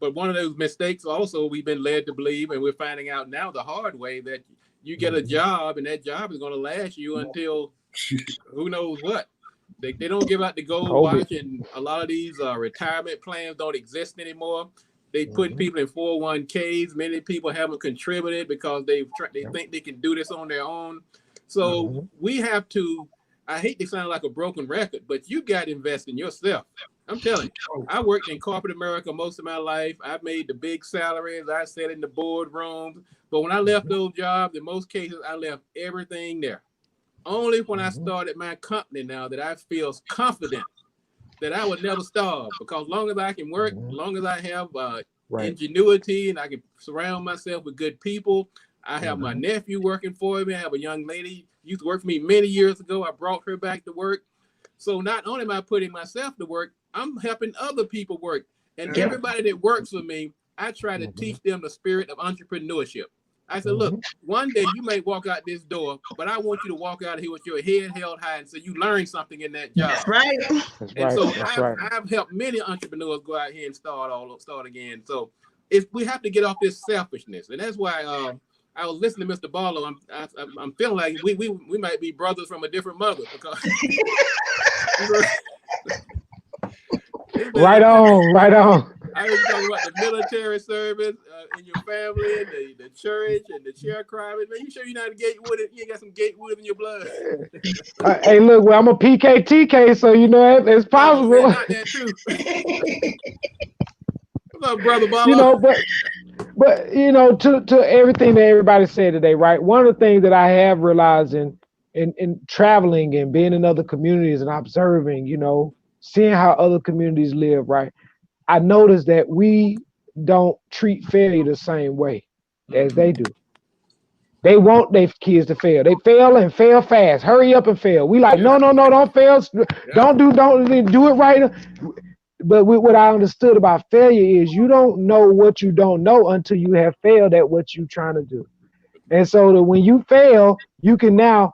But one of those mistakes also we've been led to believe, and we're finding out now the hard way, that you get a job and that job is going to last you until who knows what. They don't give out the gold watch, and a lot of these retirement plans don't exist anymore. They put people in 401ks. Many people haven't contributed because they think they can do this on their own. So we have to, I hate to sound like a broken record, but you got to invest in yourself. I'm telling you, I worked in corporate America most of my life. I made the big salaries. I sat in the boardrooms. But when I left those jobs, in most cases, I left everything there. Only when I started my company now that I feel confident that I would never starve, because long as I can work, long as I have ingenuity and I can surround myself with good people. I have my nephew working for me. I have a young lady used to work for me many years ago. I brought her back to work. So not only am I putting myself to work, I'm helping other people work. And everybody that works for me, I try to teach them the spirit of entrepreneurship. I said, look, one day you may walk out this door, but I want you to walk out of here with your head held high and so you learn something in that job. That's right. And so I've helped many entrepreneurs go out here and start again. So we have to get off this selfishness. And that's why I was listening to Mr. Barlow. I'm feeling like we might be brothers from a different mother, because right on. I was talking about the military service in your family, and the church, and the sharecroppers. Man, you sure you're not a Gatewood? You ain't got some Gatewood in your blood. Hey, look, well, I'm a PKTK, so it's possible. Man, not that too. What's up, brother Barlow? But to everything that everybody said today, right? One of the things that I have realized in traveling and being in other communities and observing, seeing how other communities live, right? I noticed that we don't treat failure the same way as they do. They want their kids to fail. They fail and fail fast. Hurry up and fail. We like, no, don't fail. Don't do it right. But what I understood about failure is you don't know what you don't know until you have failed at what you're trying to do. And so that when you fail, you can now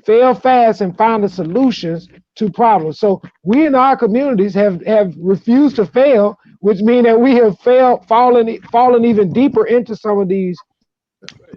fail fast and find the solutions to problems. So we in our communities have refused to fail, which means that we have fallen even deeper into some of these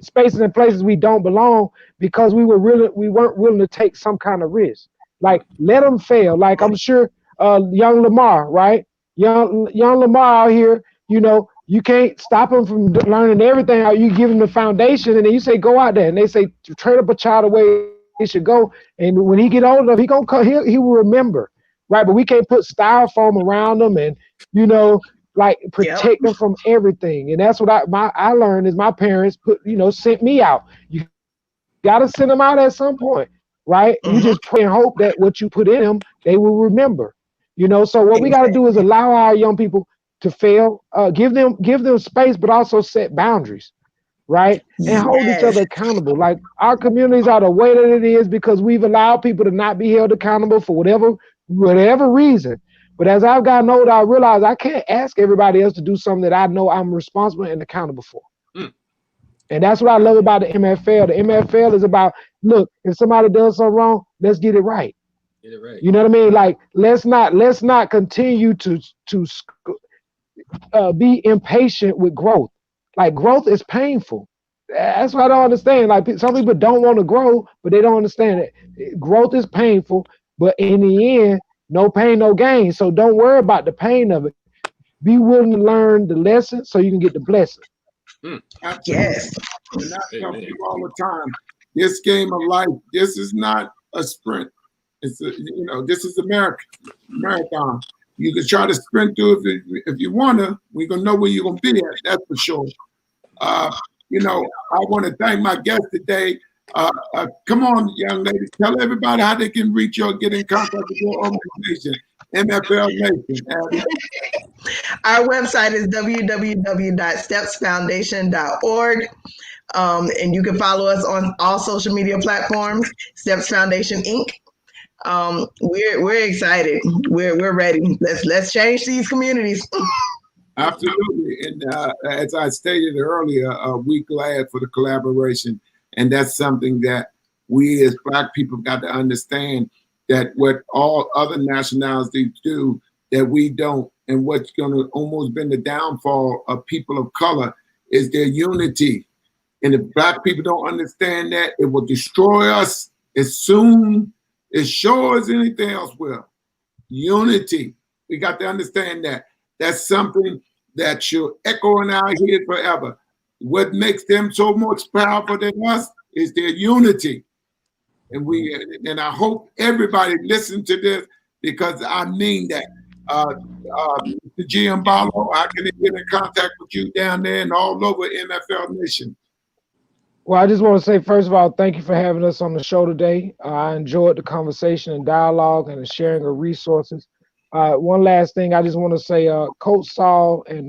spaces and places we don't belong, because we weren't willing to take some kind of risk. Like, let them fail. Like, I'm sure young Lamar, right? Young Lamar out here, you can't stop him from learning everything. You give him the foundation, and then you say, go out there, and they say, train up a child away he should go. And when he get old enough, he will remember, right? But we can't put styrofoam around them and, protect them from everything. And that's what I learned is my parents sent me out. You got to send them out at some point, right? You just pray and hope that what you put in them, they will remember. So what we got to do is allow our young people to fail, give them space, but also set boundaries, right? And hold each other accountable. Like, our communities are the way that it is because we've allowed people to not be held accountable for whatever reason. But as I've gotten older, I realize I can't ask everybody else to do something that I know I'm responsible and accountable for. And that's what I love about the MFL. The MFL is about, look, if somebody does something wrong, let's get it right. Get it right. You know what I mean? Like, let's not continue to be impatient with growth. Like, growth is painful. That's what I don't understand. Like, some people don't want to grow, but they don't understand it. Growth is painful, but in the end, no pain, no gain. So don't worry about the pain of it. Be willing to learn the lesson so you can get the blessing. Yes. And I tell people all the time, this game of life, this is not a sprint. It's this is marathon. You can try to sprint through if you want to. We're gonna know where you're gonna be at. That's for sure. I want to thank my guest today. Come on, young ladies, tell everybody how they can reach you or get in contact with your organization, MFL Nation. Abby. Our website is www.stepsfoundation.org. And you can follow us on all social media platforms, Steps Foundation Inc. We're excited. We're ready. Let's change these communities. Absolutely. And as I stated earlier, we're glad for the collaboration. And that's something that we as Black people got to understand, that what all other nationalities do, that we don't. And what's going to almost been the downfall of people of color is their unity. And if Black people don't understand that, it will destroy us as sure as anything else will. Unity. We got to understand that. That's something that should echo in our head forever. What makes them so much powerful than us is their unity. And I hope everybody listen to this, because I mean that. Mr. GM Barlow, I can get in contact with you down there and all over MFL Nation. Well, I just want to say, first of all, thank you for having us on the show today. I enjoyed the conversation and dialogue and the sharing of resources. One last thing, I just want to say, Coach Saul and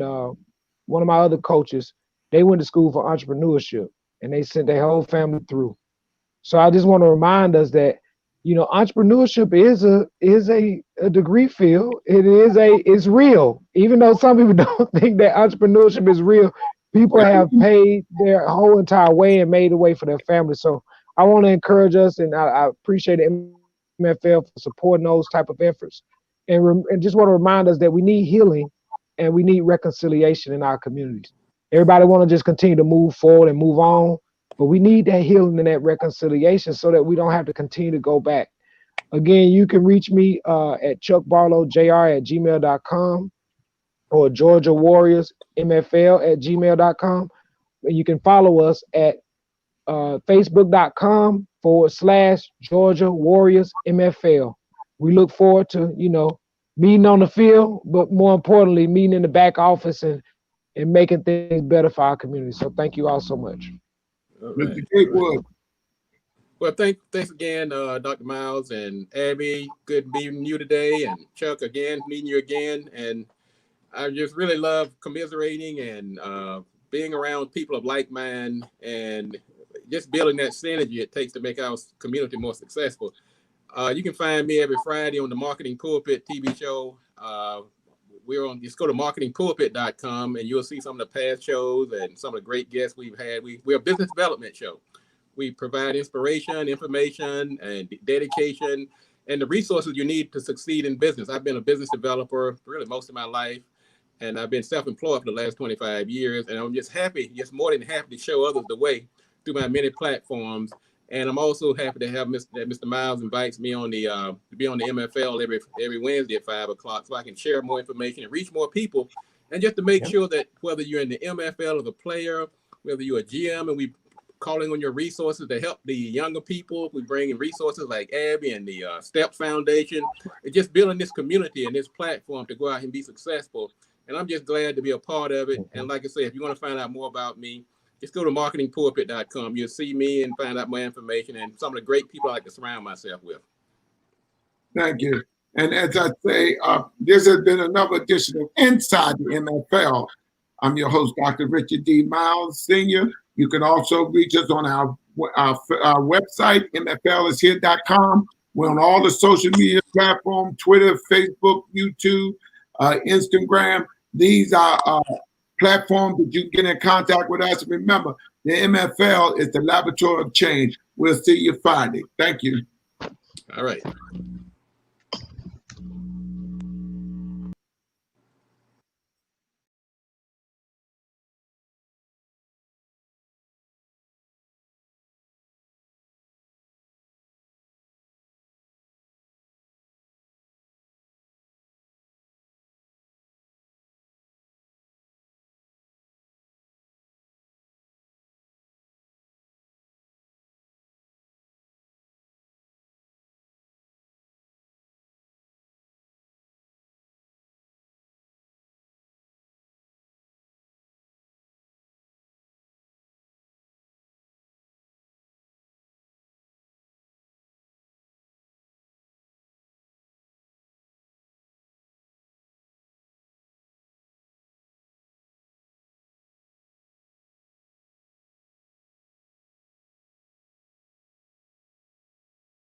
one of my other coaches, they went to school for entrepreneurship, and they sent their whole family through. So I just want to remind us that, entrepreneurship is a degree field. It's real. Even though some people don't think that entrepreneurship is real, people have paid their whole entire way and made a way for their family. So I want to encourage us, and I appreciate MFL for supporting those type of efforts. And just want to remind us that we need healing and we need reconciliation in our communities. Everybody want to just continue to move forward and move on, but we need that healing and that reconciliation so that we don't have to continue to go back. Again, you can reach me at chuckbarlowjr@gmail.com or Georgia Warriors MFL@gmail.com. And you can follow us at facebook.com/Georgia Warriors MFL. We look forward to, meeting on the field, but more importantly, meeting in the back office and making things better for our community. So thank you all so much. All Mr. right. Gatewood. Well, thanks again, Dr. Myles and Abby. Good meeting you today, and Chuck again, meeting you again. And I just really love commiserating and being around people of like mind and just building that synergy it takes to make our community more successful. You can find me every Friday on the Marketing Pulpit TV show. Just go to marketingpulpit.com and you'll see some of the past shows and some of the great guests we've had. We're a business development show. We provide inspiration, information, and dedication, and the resources you need to succeed in business. I've been a business developer really most of my life, and I've been self-employed for the last 25 years. And I'm just more than happy to show others the way through my many platforms. And I'm also happy to have Mr. Myles invites me on to be on the MFL every Wednesday at 5 o'clock, so I can share more information and reach more people. And just to make sure that whether you're in the MFL or the player, whether you're a GM, and we calling on your resources to help the younger people. We bring in resources like Abby and the Steps Foundation. It's just building this community and this platform to go out and be successful. And I'm just glad to be a part of it. And like I said, if you want to find out more about me, just go to marketingpulpit.com. You'll see me and find out more information and some of the great people I like to surround myself with. Thank you. And as I say, this has been another edition of Inside the MFL. I'm your host, Dr. Richard D. Myles Sr. You can also reach us on our website, mflishere.com, We're on all the social media platforms, Twitter, Facebook, YouTube, Instagram. These are platforms that you can get in contact with us. Remember, the MFL is the laboratory of change. We'll see you Friday. Thank you. All right.